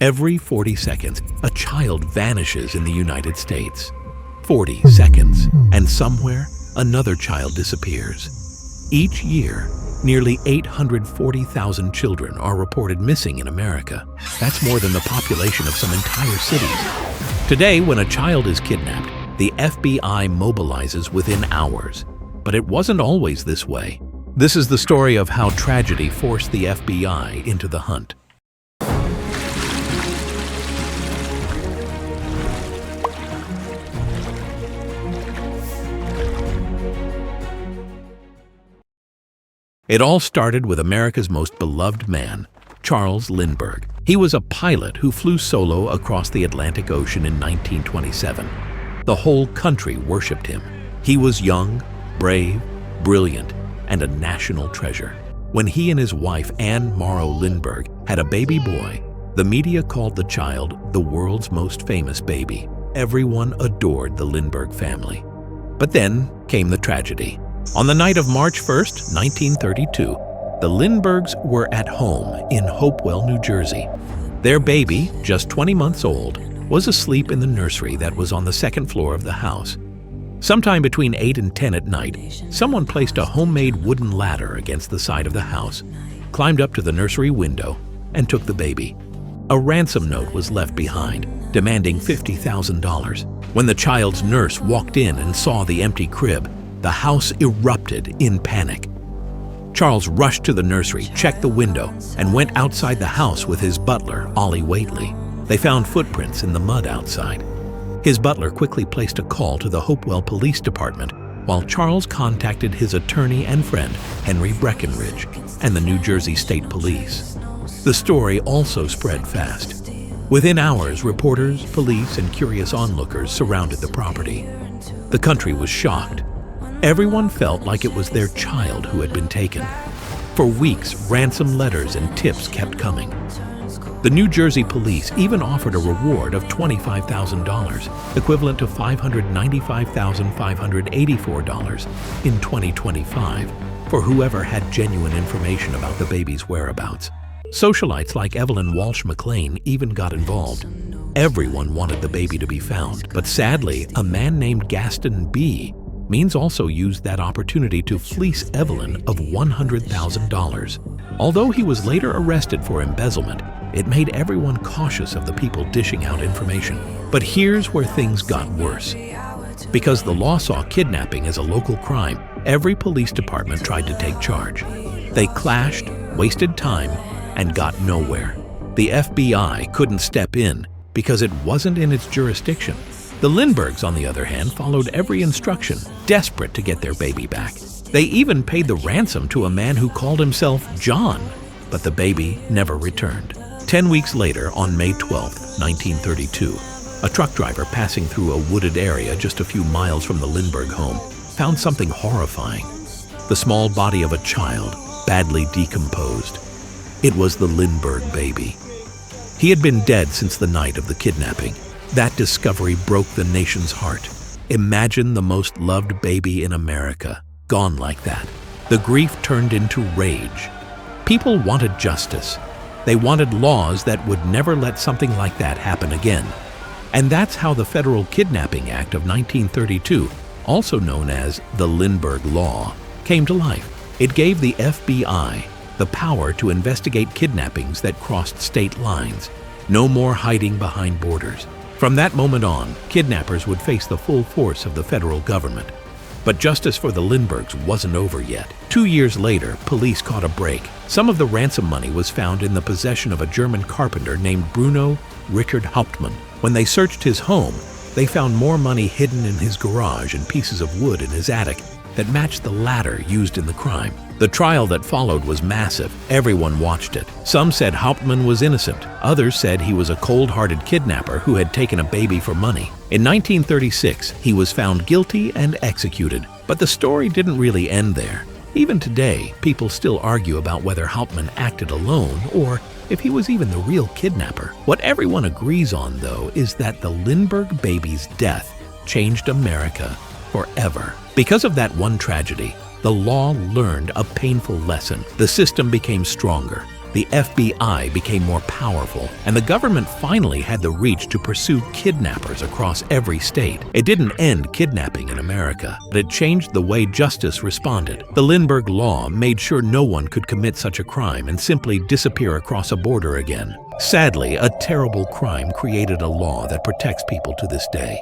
Every 40 seconds, a child vanishes in the United States. 40 seconds, and somewhere, another child disappears. Each year, nearly 840,000 children are reported missing in America. That's more than the population of some entire cities. Today, when a child is kidnapped, the FBI mobilizes within hours. But it wasn't always this way. This is the story of how tragedy forced the FBI into the hunt. It all started with America's most beloved man, Charles Lindbergh. He was a pilot who flew solo across the Atlantic Ocean in 1927. The whole country worshipped him. He was young, brave, brilliant, and a national treasure. When he and his wife, Anne Morrow Lindbergh, had a baby boy, the media called the child the world's most famous baby. Everyone adored the Lindbergh family. But then came the tragedy. On the night of March 1st, 1932, the Lindberghs were at home in Hopewell, New Jersey. Their baby, just 20 months old, was asleep in the nursery that was on the second floor of the house. Sometime between 8 and 10 at night, someone placed a homemade wooden ladder against the side of the house, climbed up to the nursery window, and took the baby. A ransom note was left behind, demanding $50,000. When the child's nurse walked in and saw the empty crib, the house erupted in panic. Charles rushed to the nursery, checked the window, and went outside the house with his butler, Ollie Whately. They found footprints in the mud outside. His butler quickly placed a call to the Hopewell Police Department, while Charles contacted his attorney and friend, Henry Breckinridge, and the New Jersey State Police. The story also spread fast. Within hours, reporters, police, and curious onlookers surrounded the property. The country was shocked. Everyone felt like it was their child who had been taken. For weeks, ransom letters and tips kept coming. The New Jersey police even offered a reward of $25,000, equivalent to $595,584 in 2025, for whoever had genuine information about the baby's whereabouts. Socialites like Evelyn Walsh McLean even got involved. Everyone wanted the baby to be found, but sadly, a man named Gaston B. Means also used that opportunity to fleece Evelyn of $100,000. Although he was later arrested for embezzlement, it made everyone cautious of the people dishing out information. But here's where things got worse. Because the law saw kidnapping as a local crime, every police department tried to take charge. They clashed, wasted time, and got nowhere. The FBI couldn't step in because it wasn't in its jurisdiction. The Lindberghs, on the other hand, followed every instruction, desperate to get their baby back. They even paid the ransom to a man who called himself John, but the baby never returned. 10 weeks later, on May 12, 1932, a truck driver passing through a wooded area just a few miles from the Lindbergh home found something horrifying: the small body of a child, badly decomposed. It was the Lindbergh baby. He had been dead since the night of the kidnapping. That discovery broke the nation's heart. Imagine the most loved baby in America, gone like that. The grief turned into rage. People wanted justice. They wanted laws that would never let something like that happen again. And that's how the Federal Kidnapping Act of 1932, also known as the Lindbergh Law, came to life. It gave the FBI the power to investigate kidnappings that crossed state lines. No more hiding behind borders. From that moment on, kidnappers would face the full force of the federal government. But justice for the Lindberghs wasn't over yet. 2 years later, police caught a break. Some of the ransom money was found in the possession of a German carpenter named Bruno Richard Hauptmann. When they searched his home, they found more money hidden in his garage and pieces of wood in his attic that matched the ladder used in the crime. The trial that followed was massive. Everyone watched it. Some said Hauptmann was innocent. Others said he was a cold-hearted kidnapper who had taken a baby for money. In 1936, he was found guilty and executed. But the story didn't really end there. Even today, people still argue about whether Hauptmann acted alone or if he was even the real kidnapper. What everyone agrees on, though, is that the Lindbergh baby's death changed America forever. Because of that one tragedy, the law learned a painful lesson. The system became stronger. the FBI became more powerful, and the government finally had the reach to pursue kidnappers across every state. It didn't end kidnapping in America, but it changed the way justice responded. The Lindbergh Law made sure no one could commit such a crime and simply disappear across a border again. Sadly, a terrible crime created a law that protects people to this day.